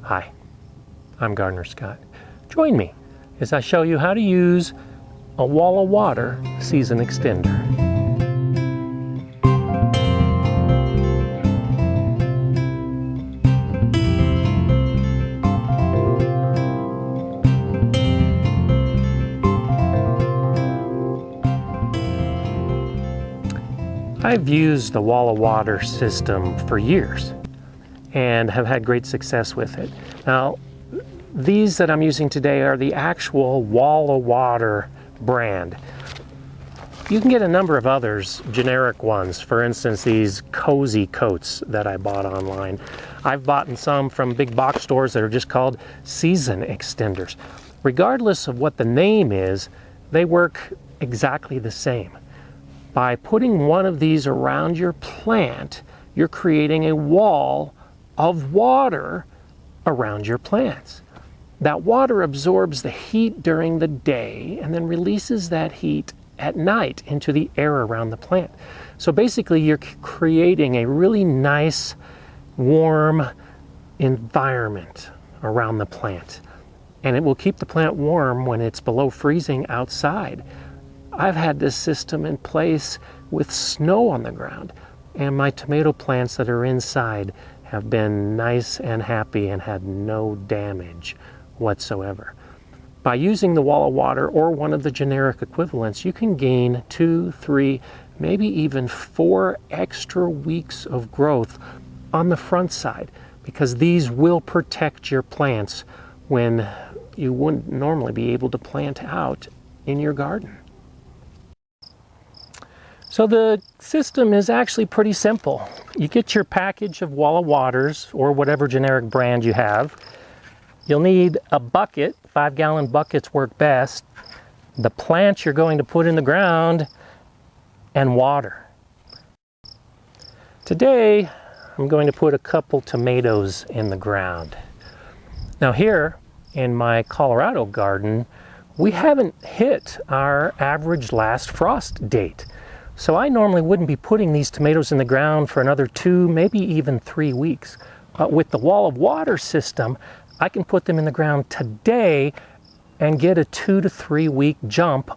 Hi, I'm Gardener Scott. Join me as I show you how to use a wall of water season extender. I've used the wall of water system for years and have had great success with it. Now, these that I'm using today are the actual wall of water brand. You can get a number of others, generic ones. For instance, these cozy coats that I bought online. I've bought some from big box stores that are just called season extenders. Regardless of what the name is, they work exactly the same. By putting one of these around your plant, you're creating a wall of water around your plants. That water absorbs the heat during the day and then releases that heat at night into the air around the plant. So basically you're creating a really nice, warm environment around the plant. And it will keep the plant warm when it's below freezing outside. I've had this system in place with snow on the ground, and my tomato plants that are inside have been nice and happy and had no damage whatsoever. By using the wall of water or one of the generic equivalents, you can gain 2, 3, maybe even 4 extra weeks of growth on the front side, because these will protect your plants when you wouldn't normally be able to plant out in your garden. So the system is actually pretty simple. You get your package of wall of waters or whatever generic brand you have. You'll need a bucket. 5-gallon buckets work best. The plant you're going to put in the ground and water. Today I'm going to put a couple tomatoes in the ground. Now here in my Colorado garden, we haven't hit our average last frost date. So I normally wouldn't be putting these tomatoes in the ground for another 2, maybe even 3 weeks. With the wall of water system, I can put them in the ground today and get a 2 to 3 week jump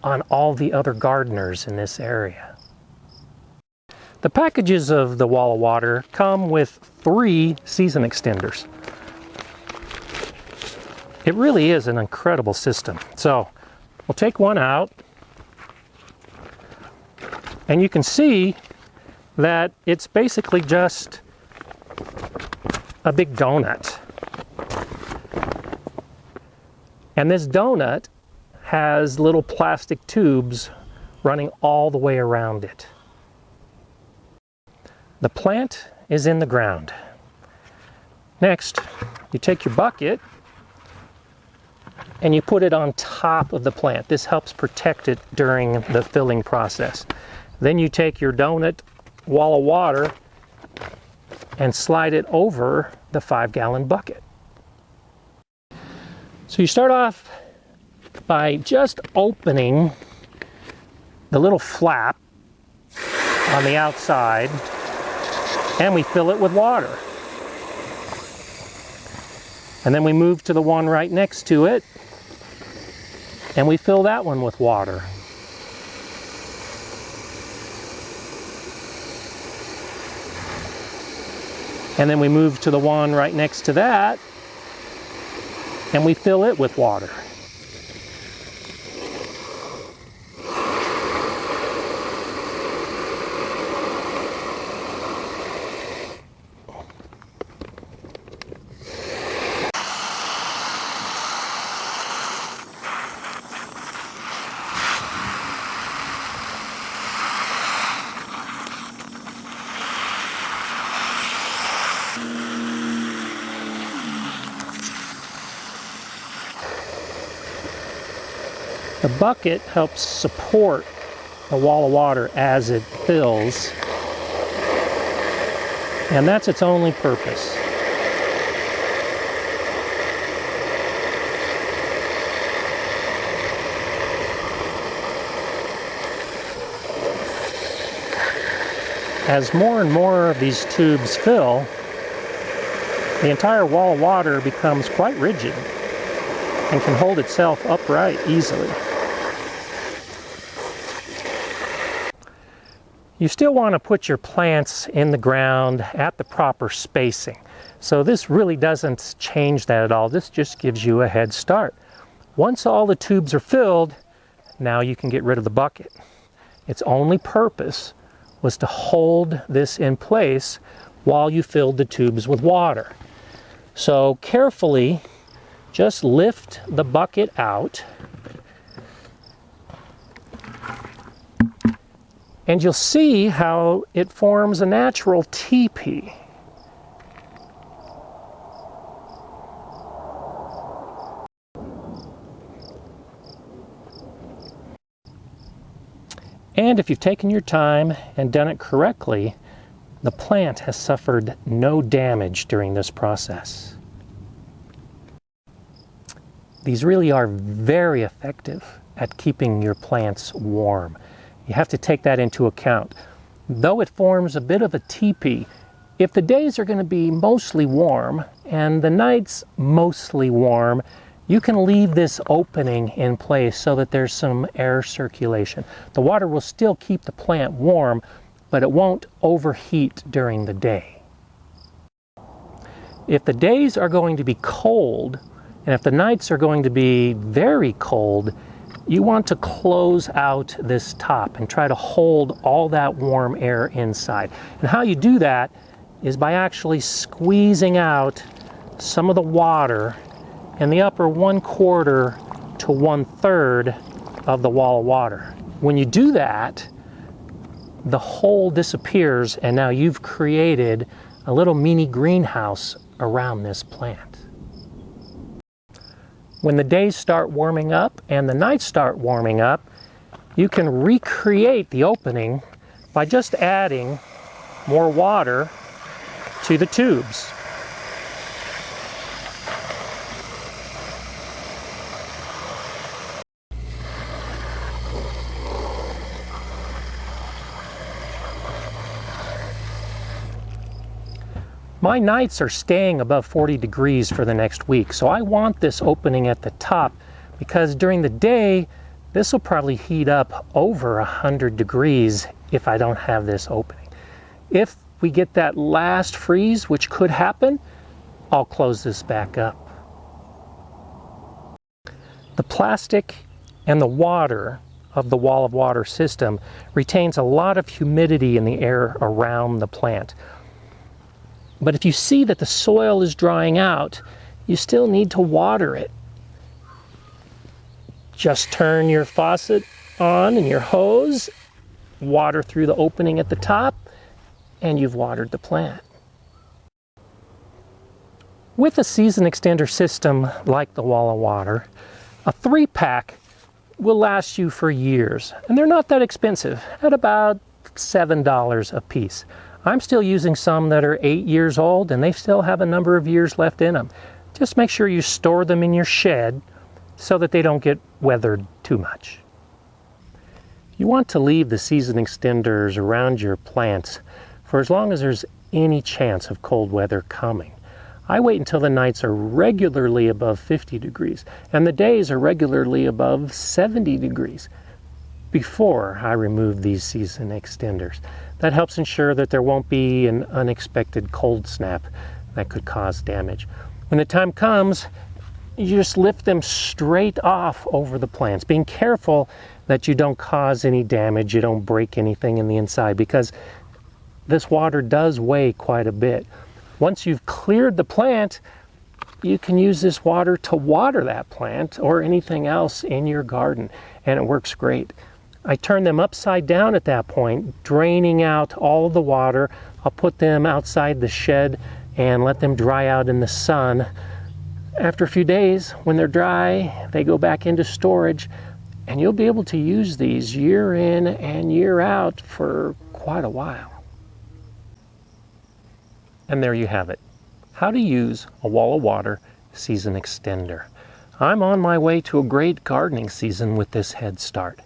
on all the other gardeners in this area. The packages of the wall of water come with 3 season extenders. It really is an incredible system. So we'll take one out. And you can see that it's basically just a big donut. And this donut has little plastic tubes running all the way around it. The plant is in the ground. Next, you take your bucket and you put it on top of the plant. This helps protect it during the filling process. Then you take your donut wall of water and slide it over the 5-gallon bucket. So you start off by just opening the little flap on the outside, and we fill it with water. And then we move to the one right next to it, and we fill that one with water. And then we move to the one right next to that, and we fill it with water. The bucket helps support the wall of water as it fills, and that's its only purpose. As more and more of these tubes fill, the entire wall of water becomes quite rigid and can hold itself upright easily. You still want to put your plants in the ground at the proper spacing. So this really doesn't change that at all. This just gives you a head start. Once all the tubes are filled, now you can get rid of the bucket. Its only purpose was to hold this in place while you filled the tubes with water. So carefully, just lift the bucket out, and you'll see how it forms a natural teepee. And if you've taken your time and done it correctly, the plant has suffered no damage during this process. These really are very effective at keeping your plants warm. You have to take that into account. Though it forms a bit of a teepee, if the days are going to be mostly warm and the nights mostly warm, you can leave this opening in place so that there's some air circulation. The water will still keep the plant warm, but it won't overheat during the day. If the days are going to be cold, and if the nights are going to be very cold, you want to close out this top and try to hold all that warm air inside. And how you do that is by actually squeezing out some of the water in the upper 1/4 to 1/3 of the wall of water. When you do that, the hole disappears, and now you've created a little mini greenhouse around this plant. When the days start warming up and the nights start warming up, you can recreate the opening by just adding more water to the tubes. My nights are staying above 40 degrees for the next week, so I want this opening at the top because during the day, this will probably heat up over 100 degrees if I don't have this opening. If we get that last freeze, which could happen, I'll close this back up. The plastic and the water of the wall of water system retains a lot of humidity in the air around the plant. But if you see that the soil is drying out, you still need to water it. Just turn your faucet on and your hose, water through the opening at the top, and you've watered the plant. With a season extender system like the wall of water, a 3-pack will last you for years. And they're not that expensive, at about $7 a piece. I'm still using some that are 8 years old, and they still have a number of years left in them. Just make sure you store them in your shed so that they don't get weathered too much. You want to leave the season extenders around your plants for as long as there's any chance of cold weather coming. I wait until the nights are regularly above 50 degrees and the days are regularly above 70 degrees before I remove these season extenders. That helps ensure that there won't be an unexpected cold snap that could cause damage. When the time comes, you just lift them straight off over the plants, being careful that you don't cause any damage, you don't break anything in the inside, because this water does weigh quite a bit. Once you've cleared the plant, you can use this water to water that plant or anything else in your garden, and it works great. I turn them upside down at that point, draining out all the water. I'll put them outside the shed and let them dry out in the sun. After a few days, when they're dry, they go back into storage, and you'll be able to use these year in and year out for quite a while. And there you have it. How to use a wall of water season extender. I'm on my way to a great gardening season with this head start.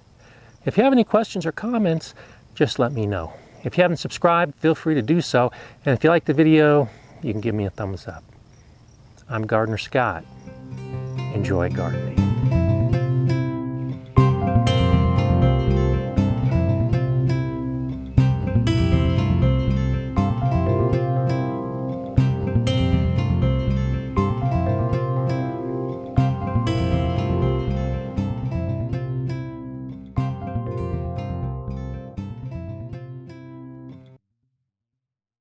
If you have any questions or comments, just let me know. If you haven't subscribed, feel free to do so. And if you like the video, you can give me a thumbs up. I'm Gardener Scott. Enjoy gardening.